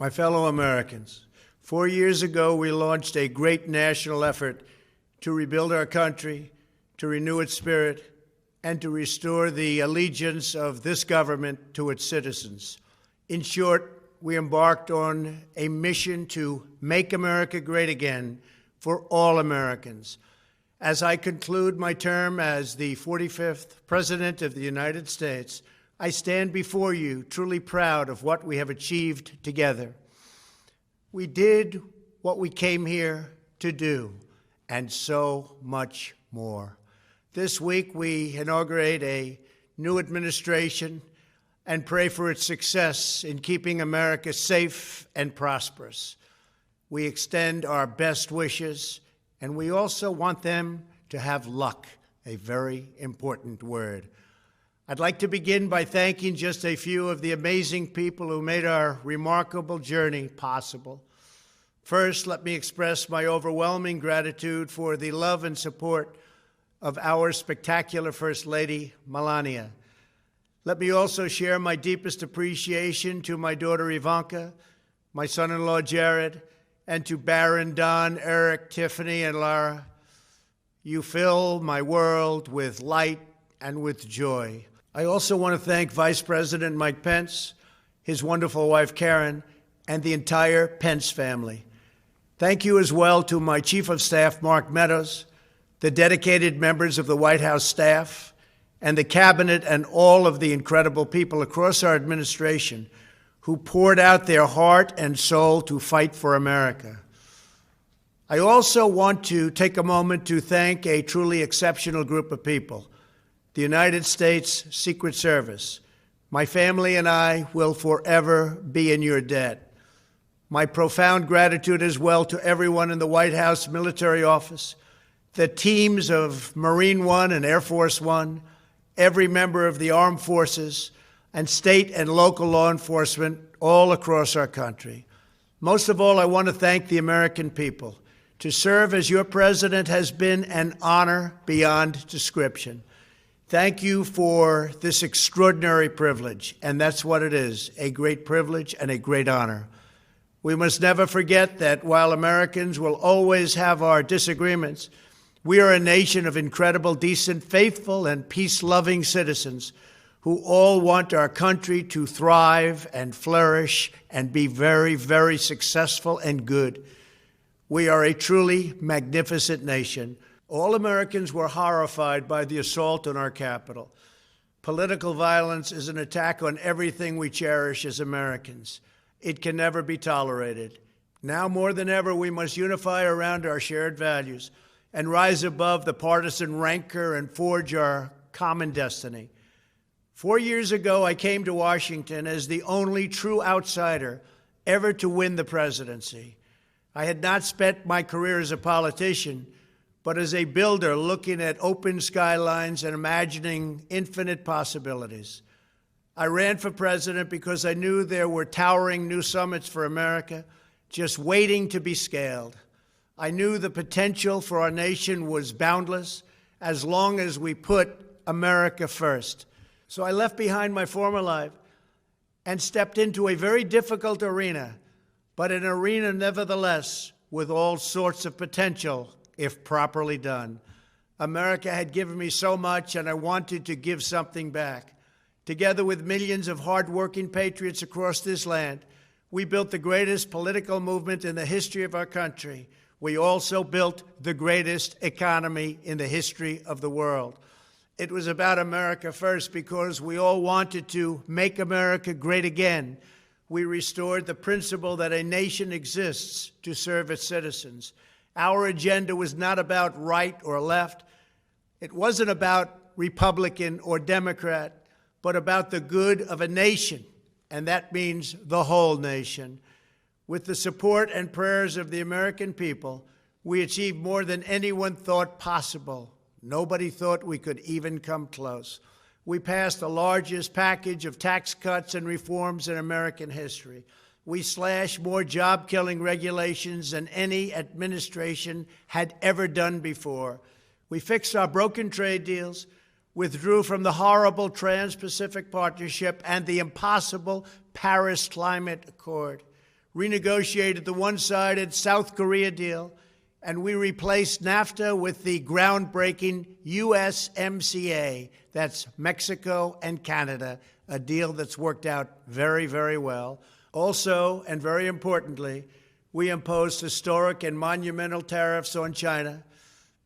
My fellow Americans, 4 years ago, we launched a great national effort to rebuild our country, to renew its spirit, and to restore the allegiance of this government to its citizens. In short, we embarked on a mission to make America great again for all Americans. As I conclude my term as the 45th President of the United States, I stand before you truly proud of what we have achieved together. We did what we came here to do, and so much more. This week, we inaugurate a new administration and pray for its success in keeping America safe and prosperous. We extend our best wishes, and we also want them to have luck, a very important word. I'd like to begin by thanking just a few of the amazing people who made our remarkable journey possible. First, let me express my overwhelming gratitude for the love and support of our spectacular First Lady, Melania. Let me also share my deepest appreciation to my daughter Ivanka, my son-in-law Jared, and to Barron, Don, Eric, Tiffany, and Lara. You fill my world with light and with joy. I also want to thank Vice President Mike Pence, his wonderful wife Karen, and the entire Pence family. Thank you as well to my Chief of Staff, Mark Meadows, the dedicated members of the White House staff, and the Cabinet, and all of the incredible people across our administration who poured out their heart and soul to fight for America. I also want to take a moment to thank a truly exceptional group of people, the United States Secret Service. My family and I will forever be in your debt. My profound gratitude as well to everyone in the White House Military Office, the teams of Marine One and Air Force One, every member of the armed forces, and state and local law enforcement all across our country. Most of all, I want to thank the American people. To serve as your president has been an honor beyond description. Thank you for this extraordinary privilege, and that's what it is, a great privilege and a great honor. We must never forget that while Americans will always have our disagreements, we are a nation of incredible, decent, faithful, and peace-loving citizens who all want our country to thrive and flourish and be very, very successful and good. We are a truly magnificent nation. All Americans were horrified by the assault on our Capitol. Political violence is an attack on everything we cherish as Americans. It can never be tolerated. Now more than ever, we must unify around our shared values and rise above the partisan rancor and forge our common destiny. 4 years ago, I came to Washington as the only true outsider ever to win the presidency. I had not spent my career as a politician, but as a builder looking at open skylines and imagining infinite possibilities. I ran for president because I knew there were towering new summits for America just waiting to be scaled. I knew the potential for our nation was boundless as long as we put America first. So I left behind my former life and stepped into a very difficult arena, but an arena nevertheless with all sorts of potential if properly done. America had given me so much, and I wanted to give something back. Together with millions of hardworking patriots across this land, we built the greatest political movement in the history of our country. We also built the greatest economy in the history of the world. It was about America first because we all wanted to make America great again. We restored the principle that a nation exists to serve its citizens. Our agenda was not about right or left. It wasn't about Republican or Democrat, but about the good of a nation, and that means the whole nation. With the support and prayers of the American people, we achieved more than anyone thought possible. Nobody thought we could even come close. We passed the largest package of tax cuts and reforms in American history. We slashed more job-killing regulations than any administration had ever done before. We fixed our broken trade deals, withdrew from the horrible Trans-Pacific Partnership and the impossible Paris Climate Accord, renegotiated the one-sided South Korea deal, and we replaced NAFTA with the groundbreaking USMCA. That's Mexico and Canada, a deal that's worked out very, very well. Also, and very importantly, we imposed historic and monumental tariffs on China,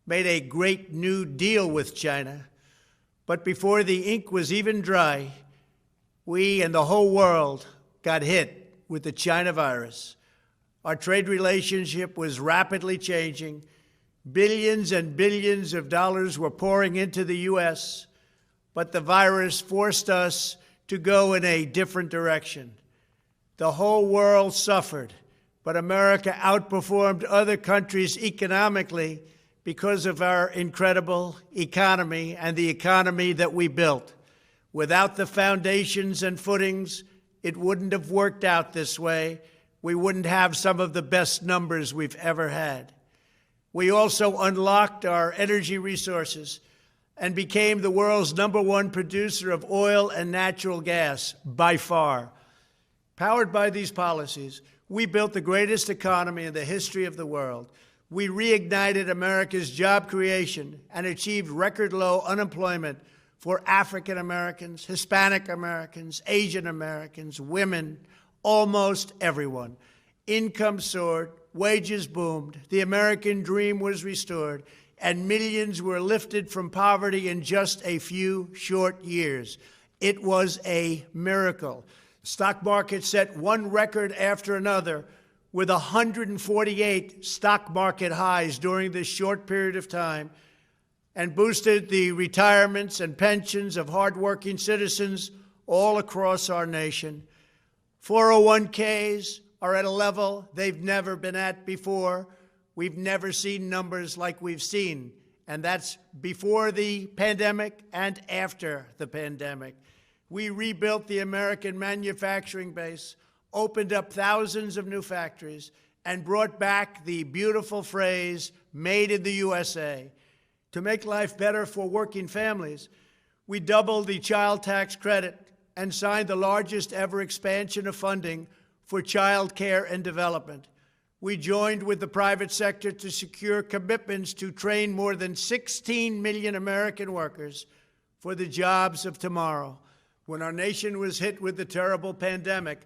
made a great new deal with China. But before the ink was even dry, we and the whole world got hit with the China virus. Our trade relationship was rapidly changing. Billions and billions of dollars were pouring into the U.S., but the virus forced us to go in a different direction. The whole world suffered, but America outperformed other countries economically because of our incredible economy and the economy that we built. Without the foundations and footings, it wouldn't have worked out this way. We wouldn't have some of the best numbers we've ever had. We also unlocked our energy resources and became the world's #1 producer of oil and natural gas, by far. Powered by these policies, we built the greatest economy in the history of the world. We reignited America's job creation and achieved record low unemployment for African Americans, Hispanic Americans, Asian Americans, women, almost everyone. Income soared, wages boomed, the American dream was restored, and millions were lifted from poverty in just a few short years. It was a miracle. The stock market set one record after another, with 148 stock market highs during this short period of time, and boosted the retirements and pensions of hardworking citizens all across our nation. 401ks are at a level they've never been at before. We've never seen numbers like we've seen, and that's before the pandemic and after the pandemic. We rebuilt the American manufacturing base, opened up thousands of new factories, and brought back the beautiful phrase, made in the USA. To make life better for working families, we doubled the child tax credit and signed the largest ever expansion of funding for child care and development. We joined with the private sector to secure commitments to train more than 16 million American workers for the jobs of tomorrow. When our nation was hit with the terrible pandemic,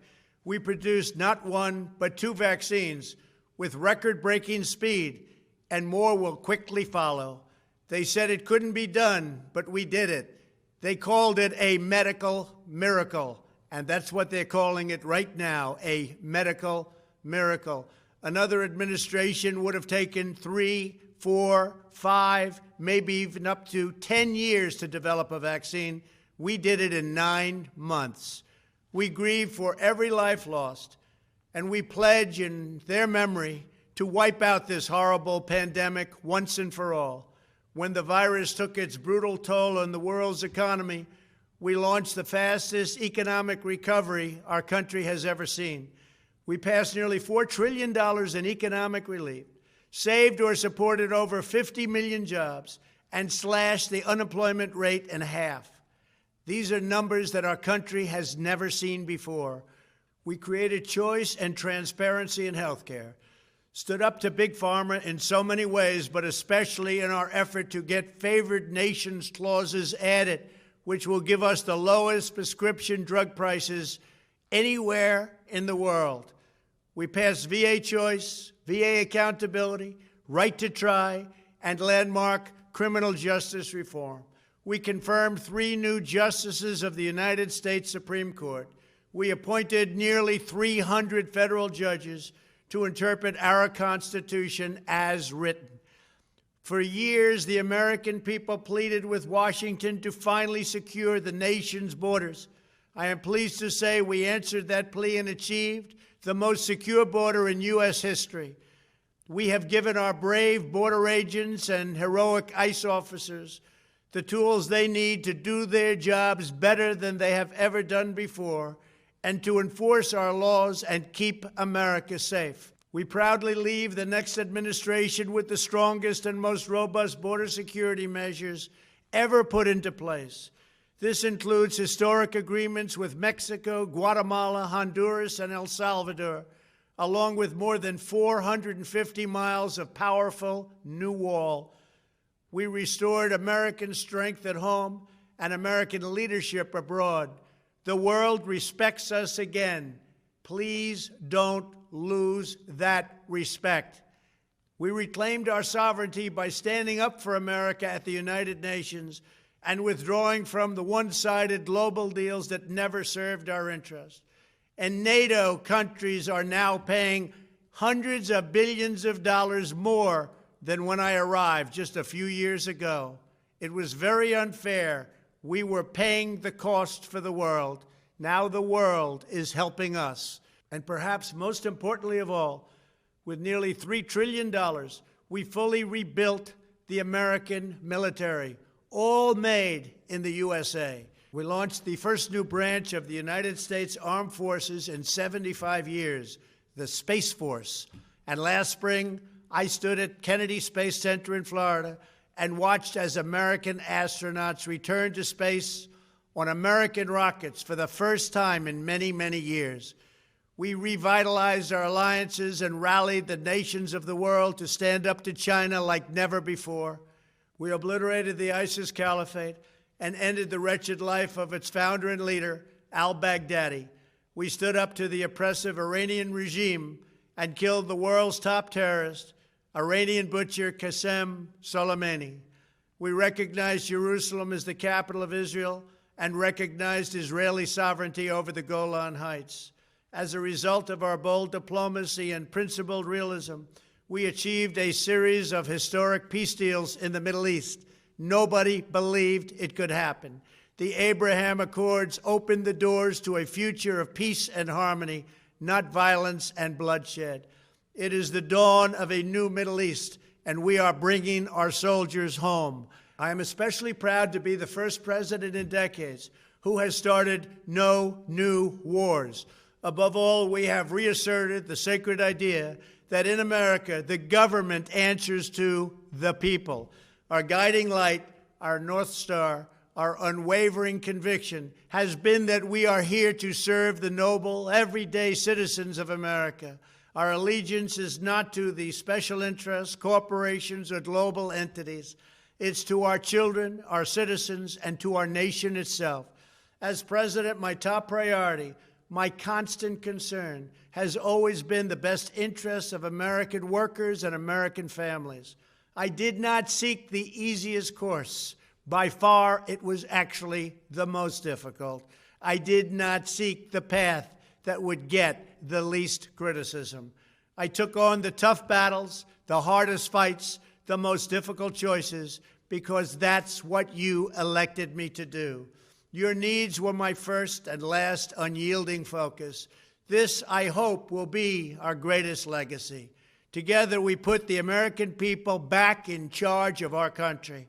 we produced not one, but 2 vaccines with record-breaking speed, and more will quickly follow. They said it couldn't be done, but we did it. They called it a medical miracle, and that's what they're calling it right now, a medical miracle. Another administration would have taken 3, 4, 5, maybe even up to 10 years to develop a vaccine. We did it in 9 months. We grieve for every life lost, and we pledge in their memory to wipe out this horrible pandemic once and for all. When the virus took its brutal toll on the world's economy, we launched the fastest economic recovery our country has ever seen. We passed nearly $4 trillion in economic relief, saved or supported over 50 million jobs, and slashed the unemployment rate in half. These are numbers that our country has never seen before. We created choice and transparency in healthcare, stood up to Big Pharma in so many ways, but especially in our effort to get favored nations clauses added, which will give us the lowest prescription drug prices anywhere in the world. We passed VA choice, VA accountability, right to try, and landmark criminal justice reform. We confirmed 3 new justices of the United States Supreme Court. We appointed nearly 300 federal judges to interpret our Constitution as written. For years, the American people pleaded with Washington to finally secure the nation's borders. I am pleased to say we answered that plea and achieved the most secure border in U.S. history. We have given our brave border agents and heroic ICE officers the tools they need to do their jobs better than they have ever done before, and to enforce our laws and keep America safe. We proudly leave the next administration with the strongest and most robust border security measures ever put into place. This includes historic agreements with Mexico, Guatemala, Honduras, and El Salvador, along with more than 450 miles of powerful new wall. We restored American strength at home and American leadership abroad. The world respects us again. Please don't lose that respect. We reclaimed our sovereignty by standing up for America at the United Nations and withdrawing from the one-sided global deals that never served our interest. And NATO countries are now paying hundreds of billions of dollars more than when I arrived just a few years ago. It was very unfair. We were paying the cost for the world. Now the world is helping us. And perhaps most importantly of all, with nearly $3 trillion, we fully rebuilt the American military, all made in the USA. We launched the first new branch of the United States Armed Forces in 75 years, the Space Force. And last spring, I stood at Kennedy Space Center in Florida and watched as American astronauts returned to space on American rockets for the first time in many, many years. We revitalized our alliances and rallied the nations of the world to stand up to China like never before. We obliterated the ISIS caliphate and ended the wretched life of its founder and leader, al-Baghdadi. We stood up to the oppressive Iranian regime and killed the world's top terrorist, Iranian butcher Qasem Soleimani. We recognized Jerusalem as the capital of Israel and recognized Israeli sovereignty over the Golan Heights. As a result of our bold diplomacy and principled realism, we achieved a series of historic peace deals in the Middle East. Nobody believed it could happen. The Abraham Accords opened the doors to a future of peace and harmony, not violence and bloodshed. It is the dawn of a new Middle East, and we are bringing our soldiers home. I am especially proud to be the first president in decades who has started no new wars. Above all, we have reasserted the sacred idea that in America, the government answers to the people. Our guiding light, our North Star, our unwavering conviction has been that we are here to serve the noble, everyday citizens of America. Our allegiance is not to the special interests, corporations, or global entities. It's to our children, our citizens, and to our nation itself. As president, my top priority, my constant concern, has always been the best interests of American workers and American families. I did not seek the easiest course. By far, it was actually the most difficult. I did not seek the path that would get the least criticism. I took on the tough battles, the hardest fights, the most difficult choices, because that's what you elected me to do. Your needs were my first and last unyielding focus. This, I hope, will be our greatest legacy. Together, we put the American people back in charge of our country.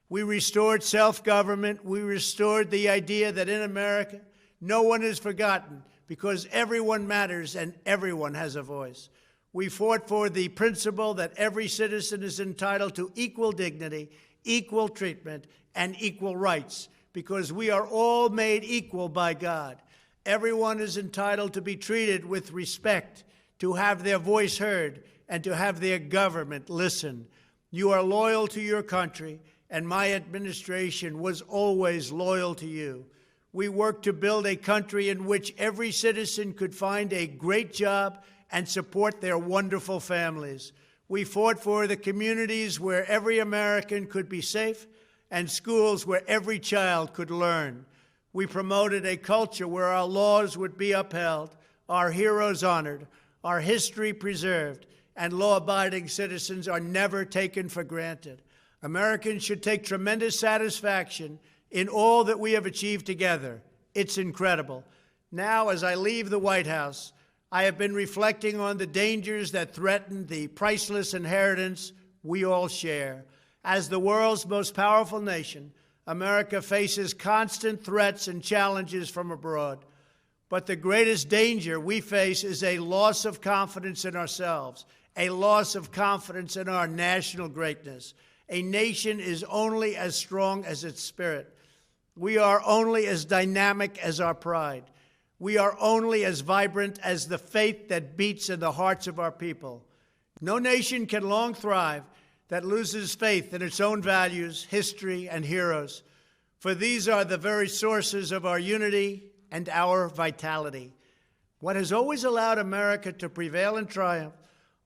We restored self-government. We restored the idea that in America, no one is forgotten because everyone matters and everyone has a voice. We fought for the principle that every citizen is entitled to equal dignity, equal treatment, and equal rights, because we are all made equal by God. Everyone is entitled to be treated with respect, to have their voice heard, and to have their government listen. You are loyal to your country, and my administration was always loyal to you. We worked to build a country in which every citizen could find a great job and support their wonderful families. We fought for the communities where every American could be safe and schools where every child could learn. We promoted a culture where our laws would be upheld, our heroes honored, our history preserved, and law-abiding citizens are never taken for granted. Americans should take tremendous satisfaction in all that we have achieved together. It's incredible. Now, as I leave the White House, I have been reflecting on the dangers that threaten the priceless inheritance we all share. As the world's most powerful nation, America faces constant threats and challenges from abroad. But the greatest danger we face is a loss of confidence in ourselves, a loss of confidence in our national greatness. A nation is only as strong as its spirit. We are only as dynamic as our pride. We are only as vibrant as the faith that beats in the hearts of our people. No nation can long thrive that loses faith in its own values, history, and heroes, for these are the very sources of our unity and our vitality. What has always allowed America to prevail and triumph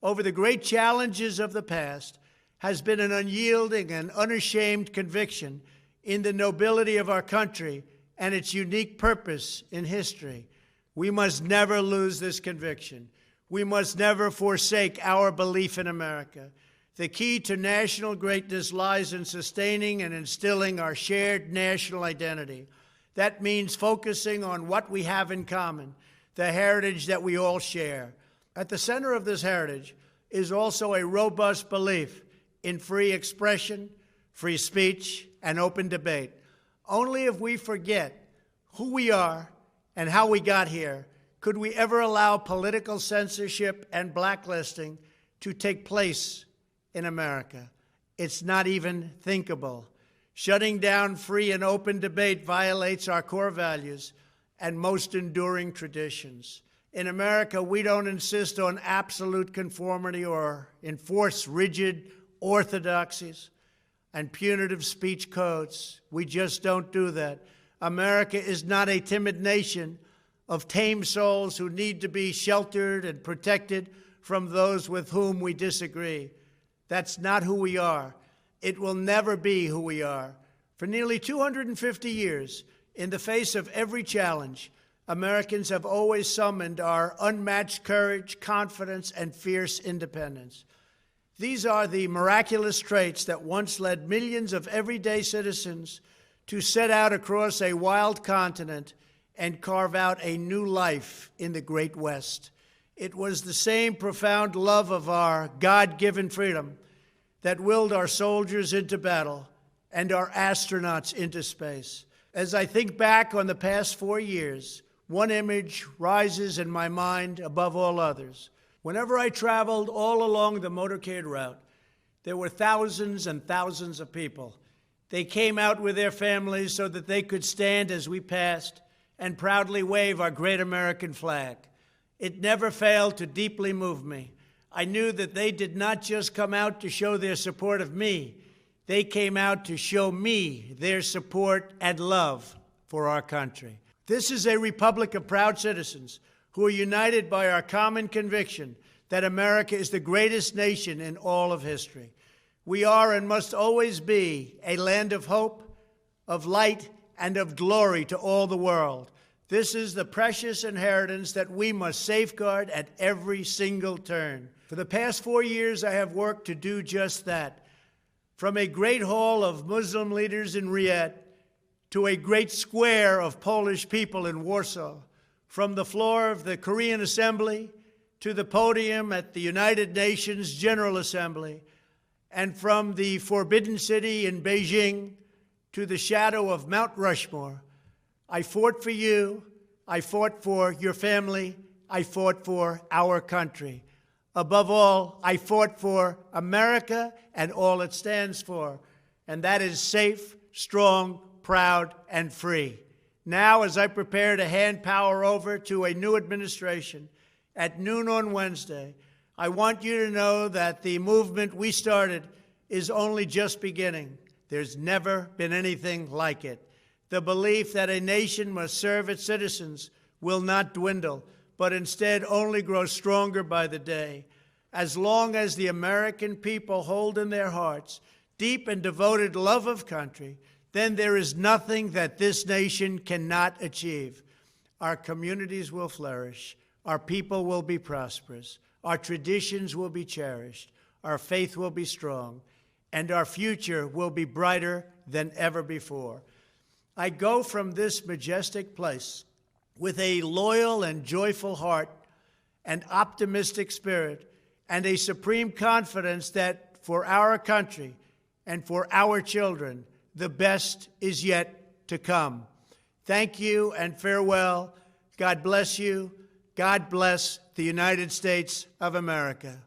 over the great challenges of the past has been an unyielding and unashamed conviction in the nobility of our country and its unique purpose in history. We must never lose this conviction. We must never forsake our belief in America. The key to national greatness lies in sustaining and instilling our shared national identity. That means focusing on what we have in common, the heritage that we all share. At the center of this heritage is also a robust belief in free expression, free speech, and open debate. Only if we forget who we are and how we got here could we ever allow political censorship and blacklisting to take place in America. It's not even thinkable. Shutting down free and open debate violates our core values and most enduring traditions. In America, we don't insist on absolute conformity or enforce rigid orthodoxies and punitive speech codes. We just don't do that. America is not a timid nation of tame souls who need to be sheltered and protected from those with whom we disagree. That's not who we are. It will never be who we are. For nearly 250 years, in the face of every challenge, Americans have always summoned our unmatched courage, confidence, and fierce independence. These are the miraculous traits that once led millions of everyday citizens to set out across a wild continent and carve out a new life in the Great West. It was the same profound love of our God-given freedom that willed our soldiers into battle and our astronauts into space. As I think back on the past 4 years, one image rises in my mind above all others. Whenever I traveled all along the motorcade route, there were thousands and thousands of people. They came out with their families so that they could stand as we passed and proudly wave our great American flag. It never failed to deeply move me. I knew that they did not just come out to show their support of me. They came out to show me their support and love for our country. This is a republic of proud citizens who are united by our common conviction that America is the greatest nation in all of history. We are and must always be a land of hope, of light, and of glory to all the world. This is the precious inheritance that we must safeguard at every single turn. For the past 4 years, I have worked to do just that. From a great hall of Muslim leaders in Riyadh to a great square of Polish people in Warsaw, from the floor of the Korean Assembly to the podium at the United Nations General Assembly, and from the Forbidden City in Beijing to the shadow of Mount Rushmore, I fought for you, I fought for your family, I fought for our country. Above all, I fought for America and all it stands for, and that is safe, strong, proud, and free. Now, as I prepare to hand power over to a new administration at noon on Wednesday, I want you to know that the movement we started is only just beginning. There's never been anything like it. The belief that a nation must serve its citizens will not dwindle, but instead only grow stronger by the day. As long as the American people hold in their hearts deep and devoted love of country, then there is nothing that this nation cannot achieve. Our communities will flourish, our people will be prosperous, our traditions will be cherished, our faith will be strong, and our future will be brighter than ever before. I go from this majestic place with a loyal and joyful heart, an optimistic spirit, and a supreme confidence that for our country and for our children, the best is yet to come. Thank you and farewell. God bless you. God bless the United States of America.